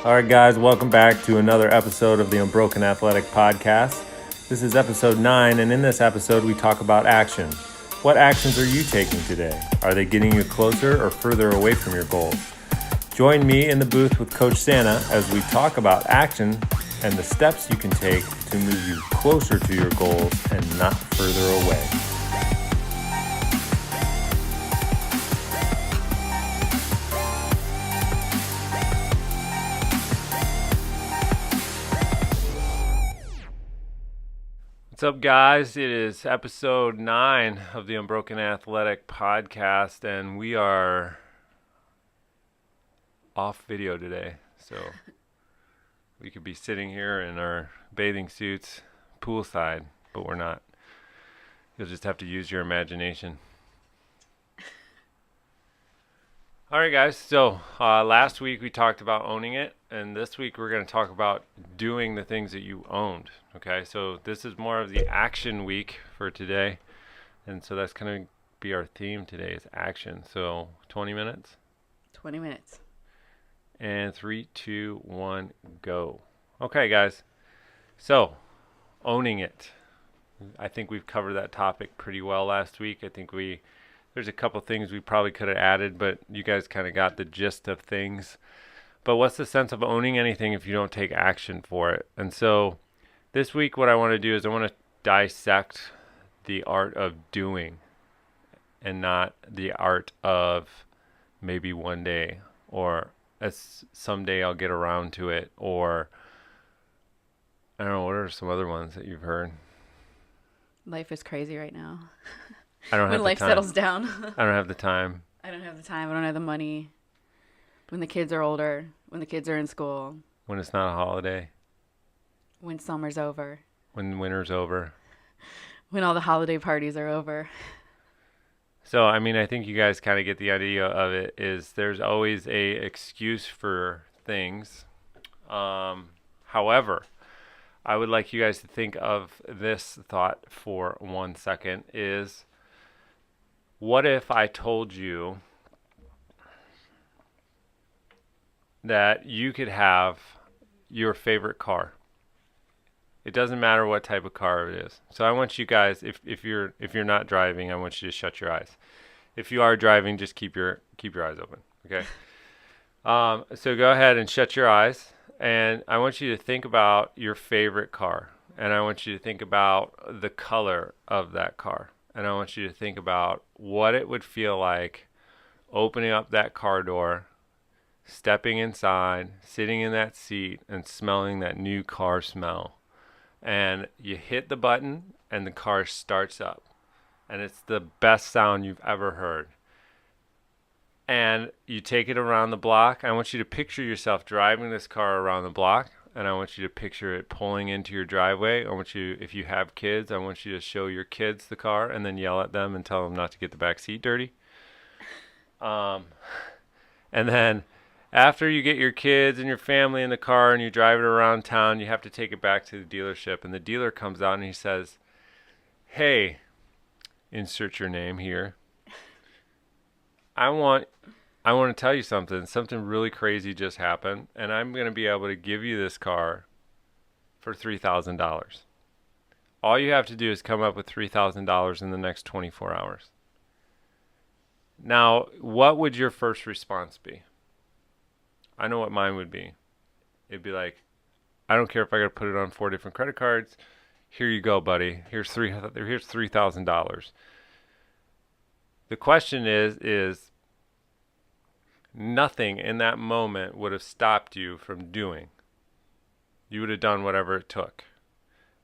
All right, guys, welcome back to another episode of the Unbroken Athletic Podcast. This is episode 9, and in this episode, we talk about action. What actions are you taking today? Are they getting you closer or further away from your goals? Join me in the booth with Coach Santa as we talk about action and the steps you can take to move you closer to your goals and not further away. What's up, guys? It is episode 9 of the Unbroken Athletic Podcast, and we are off video today. So we could be sitting here in our bathing suits poolside, but we're not. You'll just have to use your imagination. All right, guys. So last week we talked about owning it, and this week we're going to talk about doing the things that you owned. Okay, so this is more of the action week for today, and so that's going to be our theme today is action. So 20 minutes? 20 minutes. And 3, 2, 1, go. Okay, guys. So owning it. I think we've covered that topic pretty well last week. I think there's a couple things we probably could have added, but you guys kind of got the gist of things. But what's the sense of owning anything if you don't take action for it? And so this week what I want to do is I want to dissect the art of doing and not the art of maybe one day or someday I'll get around to it, or I don't know, what are some other ones that you've heard? Life is crazy right now. I don't have when life the time. settles down. I don't have the time. I don't have the time. I don't have the money. When the kids are older, when the kids are in school. When it's not a holiday. When summer's over. When winter's over. When all the holiday parties are over. So, I mean, I think you guys kind of get the idea of it is there's always a excuse for things. However, I would like you guys to think of this thought for 1 second is, what if I told you that you could have your favorite car? It doesn't matter what type of car it is. So I want you guys, if you're not driving, I want you to shut your eyes. If you are driving, just keep your eyes open. Okay. So go ahead and shut your eyes, and I want you to think about your favorite car, and I want you to think about the color of that car, and I want you to think about what it would feel like opening up that car door, stepping inside, sitting in that seat, and smelling that new car smell. And you hit the button and the car starts up, and it's the best sound you've ever heard. And you take it around the block. I want you to picture yourself driving this car around the block, and I want you to picture it pulling into your driveway. I want you, if you have kids, I want you to show your kids the car and then yell at them and tell them not to get the back seat dirty. And then after you get your kids and your family in the car and you drive it around town, you have to take it back to the dealership. And the dealer comes out and he says, "Hey, insert your name here. I want to tell you something. Something really crazy just happened, and I'm going to be able to give you this car for $3,000. All you have to do is come up with $3,000 in the next 24 hours." Now, what would your first response be? I know what mine would be. It'd be like, I don't care if I got to put it on 4 different credit cards. Here you go, buddy. Here's $3,000. The question is nothing in that moment would have stopped you from doing. You would have done whatever it took.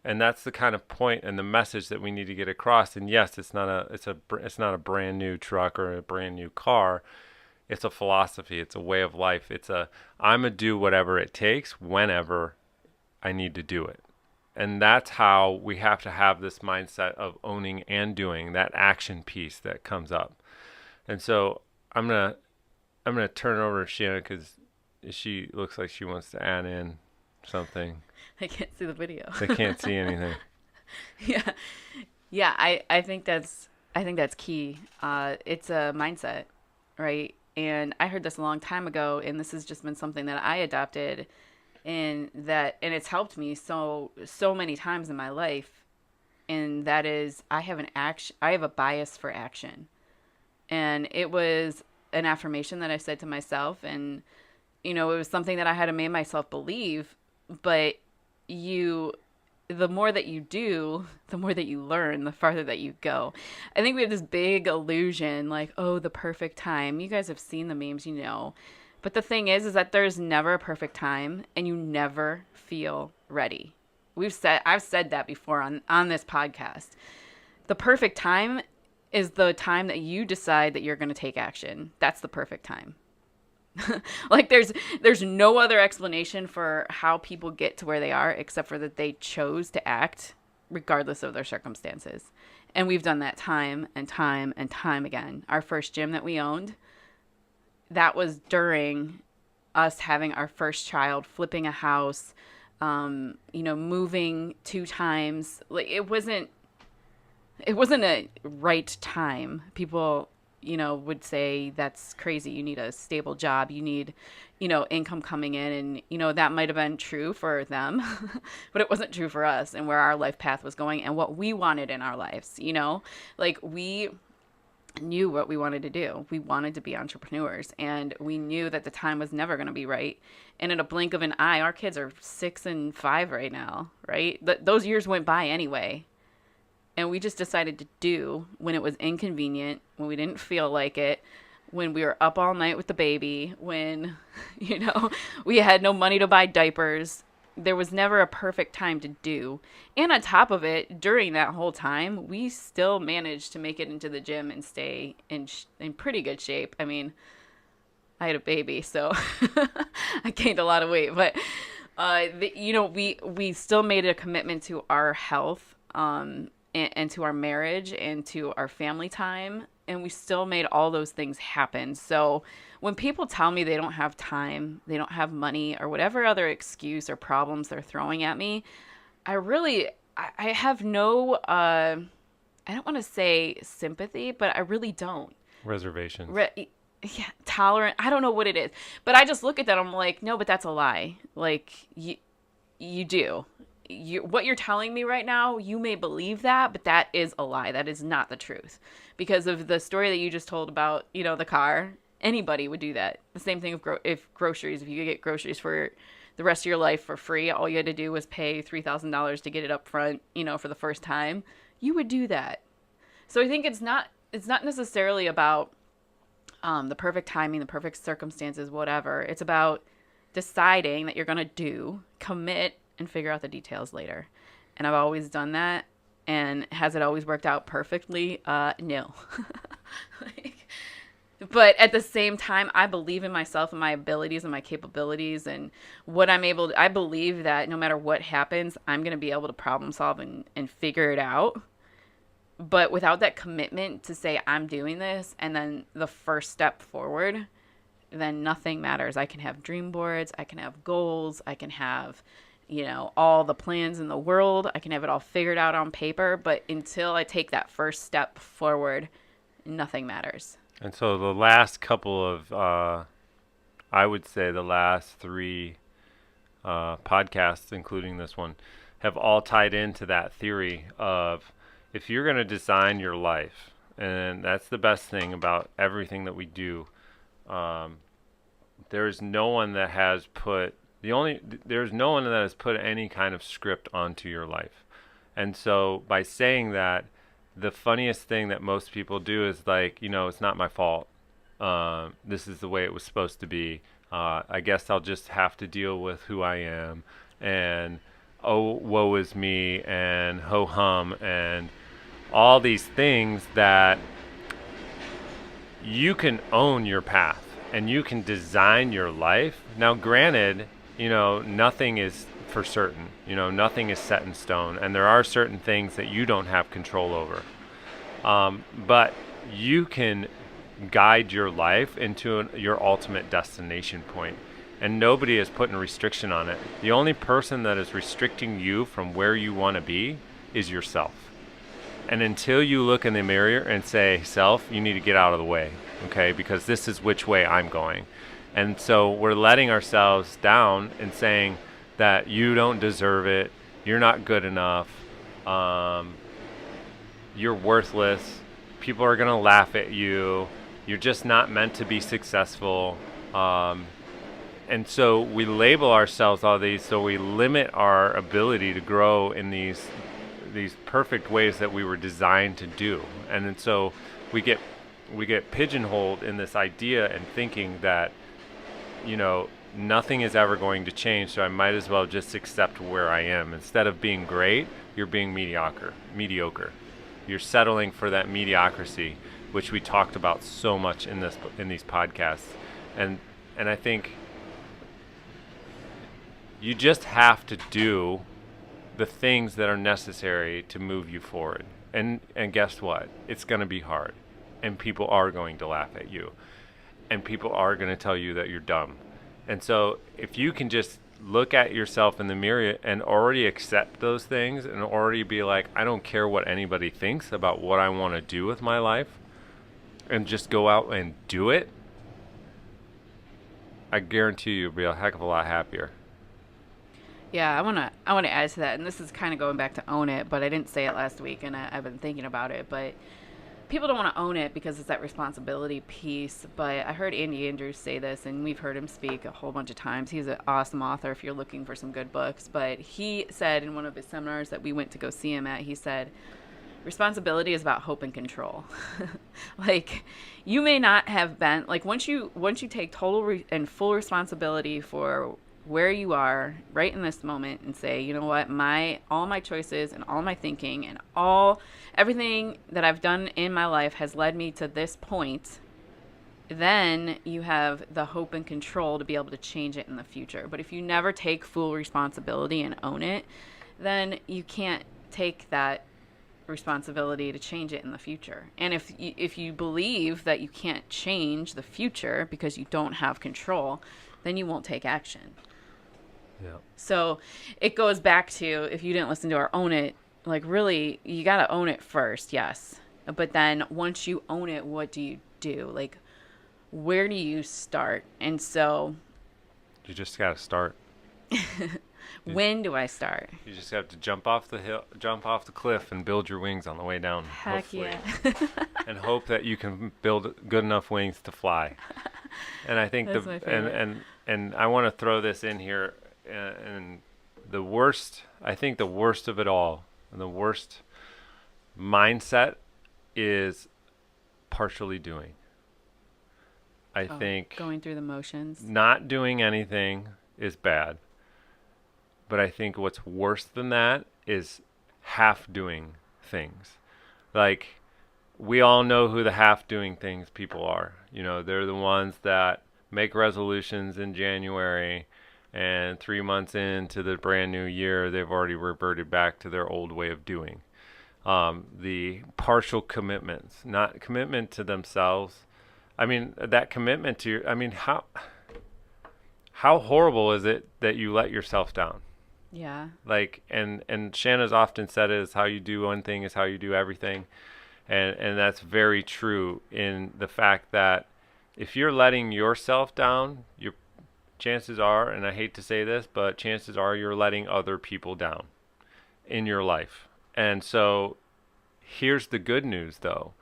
And that's the kind of point and the message that we need to get across. And yes, it's not a brand new truck or a brand new car. It's a philosophy. It's a way of life. I'm going to do whatever it takes whenever I need to do it. And that's how we have to have this mindset of owning and doing, that action piece that comes up. And so I'm going to turn it over to Shanna because she looks like she wants to add in something. I can't see the video. They can't see anything. Yeah. I think that's key. It's a mindset, right? And I heard this a long time ago, and this has just been something that I adopted, and it's helped me so many times in my life. And that is, I have a bias for action. And it was an affirmation that I said to myself, and it was something that I had to make myself believe. But you the more that you do, the more that you learn, the farther that you go. I think we have this big illusion, like, oh, the perfect time. You guys have seen the memes, you know. But the thing is that there's never a perfect time, and you never feel ready. I've said that before on this podcast. The perfect time is the time that you decide that you're going to take action. That's the perfect time. Like there's no other explanation for how people get to where they are except for that they chose to act regardless of their circumstances. And we've done that time and time and time again. Our first gym that we owned, that was during us having our first child, flipping a house, moving 2 times. Like it wasn't a right time. People would say that's crazy. You need a stable job. You need, income coming in. And, that might have been true for them, but it wasn't true for us and where our life path was going and what we wanted in our lives, like we knew what we wanted to do. We wanted to be entrepreneurs, and we knew that the time was never going to be right. And in a blink of an eye, our kids are 6 and 5 right now, right? Those years went by anyway. And we just decided to do when it was inconvenient, when we didn't feel like it, when we were up all night with the baby, when, we had no money to buy diapers. There was never a perfect time to do. And on top of it, during that whole time, we still managed to make it into the gym and stay in pretty good shape. I mean, I had a baby, so I gained a lot of weight. But, we still made a commitment to our health, and to our marriage and to our family time. And we still made all those things happen. So when people tell me they don't have time, they don't have money, or whatever other excuse or problems they're throwing at me, I have no, I don't want to say sympathy, but I really don't. Reservations. Yeah, tolerant. I don't know what it is. But I just look at that. I'm like, no, but that's a lie. Like, you do. What you're telling me right now, you may believe that, but that is a lie. That is not the truth. Because of the story that you just told about, the car, anybody would do that. The same thing if groceries, if you could get groceries for the rest of your life for free, all you had to do was pay $3,000 to get it up front, for the first time, you would do that. So I think it's not necessarily about the perfect timing, the perfect circumstances, whatever. It's about deciding that you're going to commit, and figure out the details later. And I've always done that. And has it always worked out perfectly? No. But at the same time, I believe in myself and my abilities and my capabilities and what I believe that no matter what happens, I'm going to be able to problem solve and figure it out. But without that commitment to say I'm doing this and then the first step forward, then nothing matters. I can have dream boards. I can have goals. I can have all the plans in the world. I can have it all figured out on paper, but until I take that first step forward, nothing matters. And so the last couple of, I would say the last 3 podcasts, including this one, have all tied into that theory of if you're going to design your life, and that's the best thing about everything that we do, there's no one that has put any kind of script onto your life. And so by saying that, the funniest thing that most people do is like, it's not my fault. This is the way it was supposed to be. I guess I'll just have to deal with who I am. And oh, woe is me, and ho hum, and all these things that you can own your path and you can design your life. Now, granted, nothing is for certain. Nothing is set in stone. And there are certain things that you don't have control over. But you can guide your life into your ultimate destination point. And nobody is putting a restriction on it. The only person that is restricting you from where you want to be is yourself. And until you look in the mirror and say, self, you need to get out of the way. okay? Because this is which way I'm going. And so we're letting ourselves down and saying that you don't deserve it, you're not good enough, um, you're worthless, people are going to laugh at you, you're just not meant to be successful. And so we label ourselves all these, so we limit our ability to grow in these perfect ways that we were designed to do. And then so we get pigeonholed in this idea and thinking that, you know, nothing is ever going to change, so I might as well just accept where I am. Instead of being great, you're being mediocre. You're settling for that mediocrity, which we talked about so much in these podcasts. And I think you just have to do the things that are necessary to move you forward. And guess what? It's going to be hard. And people are going to laugh at you. And people are going to tell you that you're dumb. And so if you can just look at yourself in the mirror and already accept those things and already be like, I don't care what anybody thinks about what I want to do with my life, and just go out and do it, I guarantee you'll be a heck of a lot happier. Yeah, I wanna add to that, and this is kind of going back to own it, but I didn't say it last week, and I've been thinking about it. But people don't want to own it because it's that responsibility piece. But I heard Andy Andrews say this, and we've heard him speak a whole bunch of times. He's an awesome author if you're looking for some good books. But he said in one of his seminars that we went to go see him at, he said, responsibility is about hope and control. Like, you may not have been, like, once you take total and full responsibility for where you are right in this moment and say, you know what, all my choices and all my thinking and everything that I've done in my life has led me to this point, then you have the hope and control to be able to change it in the future. But if you never take full responsibility and own it, then you can't take that responsibility to change it in the future. And if you believe that you can't change the future because you don't have control, then you won't take action. Yeah. So it goes back to, if you didn't listen to our own it, like, really, you got to own it first, yes. But then once you own it, what do you do? Like, where do you start? And so You just got to start. when do I start? You just have to jump off the cliff and build your wings on the way down. Heck hopefully. yeah. And hope that you can build good enough wings to fly. And I think That's my favorite. and I want to throw this in here, and the worst of it all, and the worst mindset is partially doing. I think going through the motions. not doing anything is bad. But I think what's worse than that is half doing things. Like, we all know who the half doing things people are. You know, they're the ones that make resolutions in January, and 3 months into the brand new year, they've already reverted back to their old way of doing. The partial commitments, not commitment to themselves. I mean, that commitment to how horrible is it that you let yourself down? Yeah. Like, and Shanna's often said it is how you do one thing is how you do everything. And that's very true in the fact that if you're letting yourself down, your chances are, and I hate to say this, but chances are you're letting other people down in your life. And so here's the good news, though.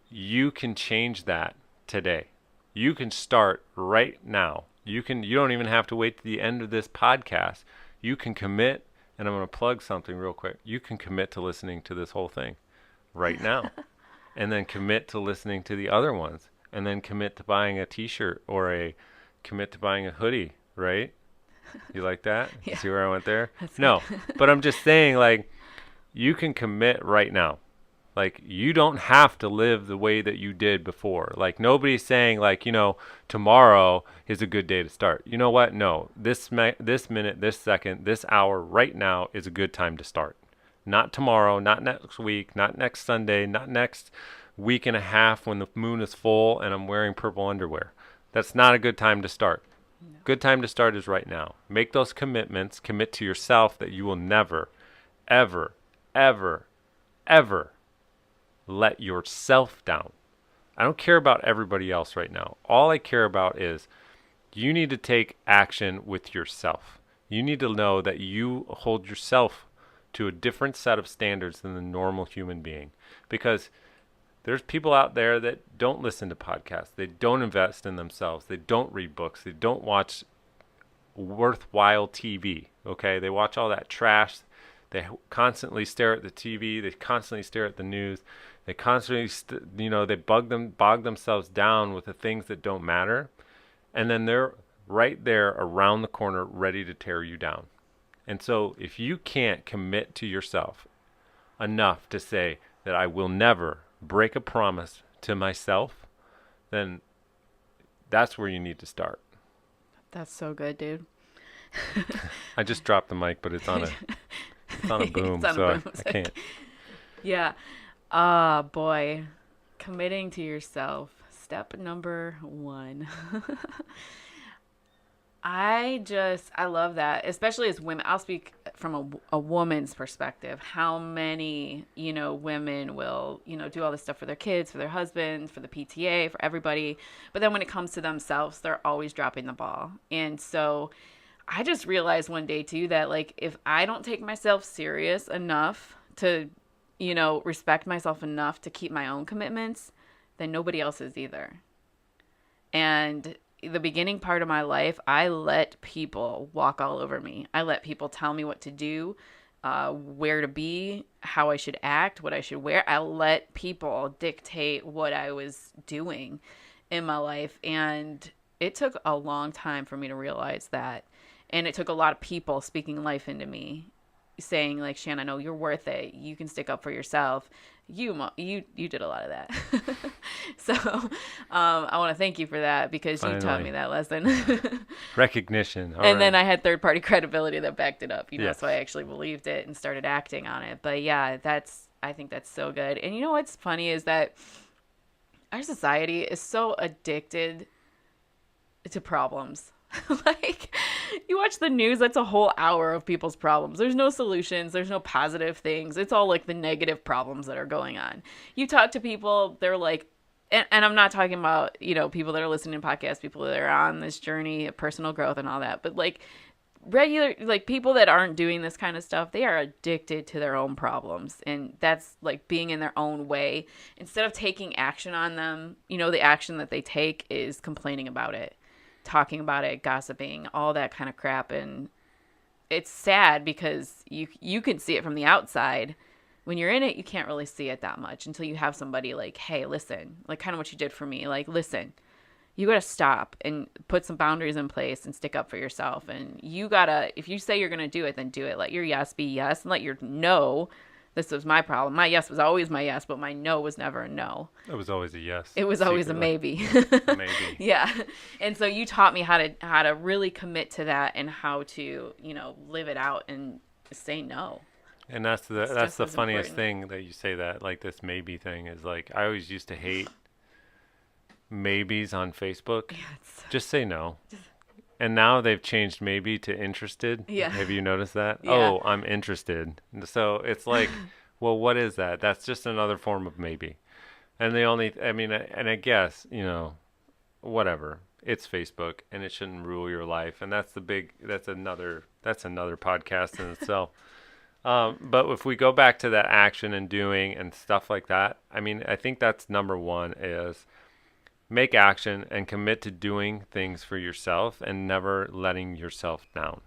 You can change that today. You can start right now. You don't even have to wait to the end of this podcast. You can commit, and I'm going to plug something real quick. You can commit to listening to this whole thing right now, and then commit to listening to the other ones, and then commit to buying a t-shirt or commit to buying a hoodie, right? You like that? Yeah. See where I went there? That's No, good. but I'm just saying, like, you can commit right now. Like, you don't have to live the way that you did before. Like, nobody's saying, like, you know, tomorrow is a good day to start. You know what? No, this minute, this second, this hour, right now is a good time to start. Not tomorrow, not next week, not next Sunday, not next week and a half when the moon is full and I'm wearing purple underwear. That's not a good time to start. No. Good time to start is right now. Make those commitments. Commit to yourself that you will never, ever, ever, ever let yourself down. I don't care about everybody else right now. All I care about is you need to take action with yourself. You need to know that you hold yourself to a different set of standards than the normal human being. Because there's people out there that don't listen to podcasts. They don't invest in themselves. They don't read books. They don't watch worthwhile TV. Okay? They watch all that trash. They constantly stare at the TV. They constantly stare at the news. They constantly, they bog themselves down with the things that don't matter. And then they're right there around the corner ready to tear you down. And so if you can't commit to yourself enough to say that I will never break a promise to myself, then that's where you need to start. That's so good, dude. I just dropped the mic, but it's on a boom, so I can't. Yeah. Boy. Committing to yourself. Step number 1. I love that, especially as women. I'll speak from a woman's perspective. How many, women will, do all this stuff for their kids, for their husbands, for the PTA, for everybody. But then when it comes to themselves, they're always dropping the ball. And so I just realized one day too that like, if I don't take myself serious enough to, respect myself enough to keep my own commitments, then nobody else is either. And the beginning part of my life, I let people walk all over me. I let people tell me what to do, where to be, how I should act, what I should wear. I let people dictate what I was doing in my life. And it took a long time for me to realize that. And it took a lot of people speaking life into me, saying like, Shanna, no, you're worth it. You can stick up for yourself. You did a lot of that. So I want to thank you for that, because Finally. You taught me that lesson. Recognition. All and right. then I had third-party credibility that backed it up, Yes. So I actually believed it and started acting on it. But yeah, I think that's so good. And what's funny is that our society is so addicted to problems. Like, you watch the news, that's a whole hour of people's problems. There's no solutions. There's no positive things. It's all like the negative problems that are going on. You talk to people, they're like, and I'm not talking about, people that are listening to podcasts, people that are on this journey of personal growth and all that, but like regular, like people that aren't doing this kind of stuff, they are addicted to their own problems. And that's like being in their own way. Instead of taking action on them, the action that they take is complaining about it, talking about it, gossiping, all that kind of crap. And it's sad because you can see it from the outside. When you're in it, you can't really see it that much until you have somebody like, hey, listen, like kind of what you did for me. Like, listen, you got to stop and put some boundaries in place and stick up for yourself. And you got to, if you say you're going to do it, then do it. Let your yes be yes, and let your no. This was my problem. My yes was always my yes, but my no was never a no. It was always a yes. It was always a maybe. Maybe. Yeah. And so you taught me how to really commit to that, and how to, live it out and say no. And that's the funniest thing that you say that, like this maybe thing is like, I always used to hate maybes on Facebook. Yeah, just say no. And now they've changed maybe to interested. Yeah. Have you noticed that? Yeah. Oh, I'm interested. So it's like, well, what is that? That's just another form of maybe. And I guess, whatever. It's Facebook, and it shouldn't rule your life. And that's another podcast in itself. But if we go back to that action and doing and stuff like that, I think that's number one is make action and commit to doing things for yourself and never letting yourself down.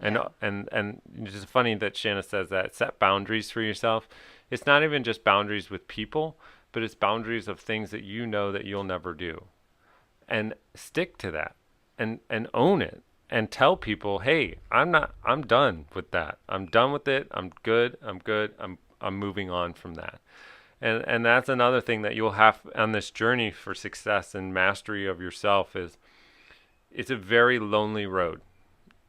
Yeah. And it's just funny that Shanna says that. Set boundaries for yourself. It's not even just boundaries with people, but it's boundaries of things that you know that you'll never do. And stick to that and own it and tell people, hey, I'm done with that. I'm done with it. I'm good. I'm moving on from that. And that's another thing that you'll have on this journey for success and mastery of yourself is it's a very lonely road.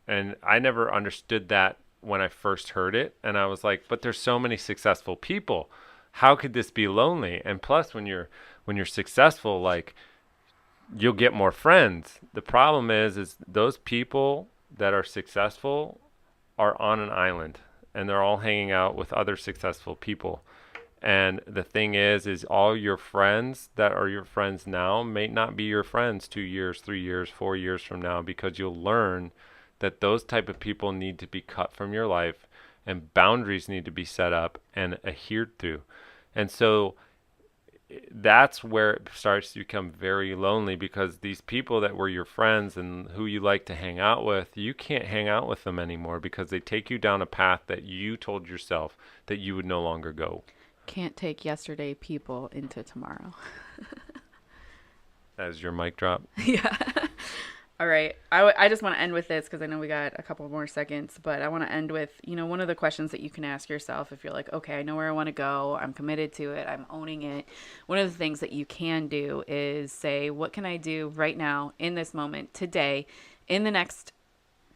And I never understood that when I first heard it. And I was like, but there's so many successful people. How could this be lonely? And plus, when you're successful, like, you'll get more friends. The problem is those people that are successful are on an island, and they're all hanging out with other successful people. And the thing is all your friends that are your friends now may not be your friends 2 years, 3 years, 4 years from now, because you'll learn that those type of people need to be cut from your life and boundaries need to be set up and adhered to. And so that's where it starts to become very lonely, because these people that were your friends and who you like to hang out with, you can't hang out with them anymore because they take you down a path that you told yourself that you would no longer go. Can't take yesterday people into tomorrow. As your mic drop. Yeah. All right. I just want to end with this because I know we got a couple more seconds, but I want to end with, one of the questions that you can ask yourself if you're like, okay, I know where I want to go. I'm committed to it. I'm owning it. One of the things that you can do is say, what can I do right now in this moment, today, in the next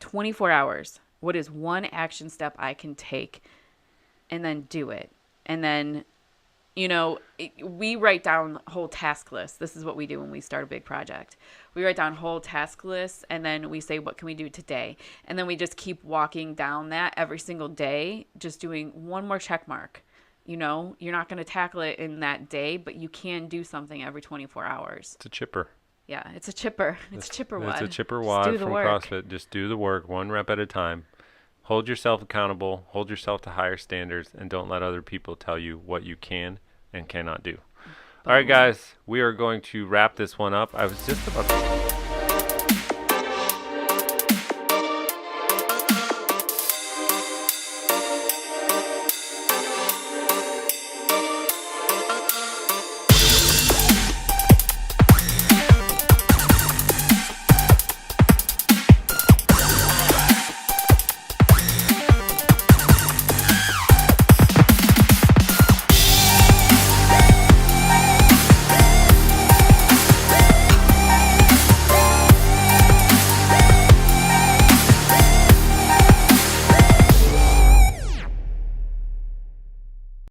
24 hours? What is one action step I can take? And then do it. And then we write down whole task lists. This is what we do when we start a big project. We write down whole task lists and then we say, what can we do today? And then we just keep walking down that every single day, just doing one more check mark. You're not going to tackle it in that day, but you can do something every 24 hours. It's a chipper. Yeah, it's a chipper. It's a chipper wad. It's a chipper wad from work. CrossFit. Just do the work, one rep at a time. Hold yourself accountable. Hold yourself to higher standards, and don't let other people tell you what you can and cannot do. All right, guys, we are going to wrap this one up. I was just about to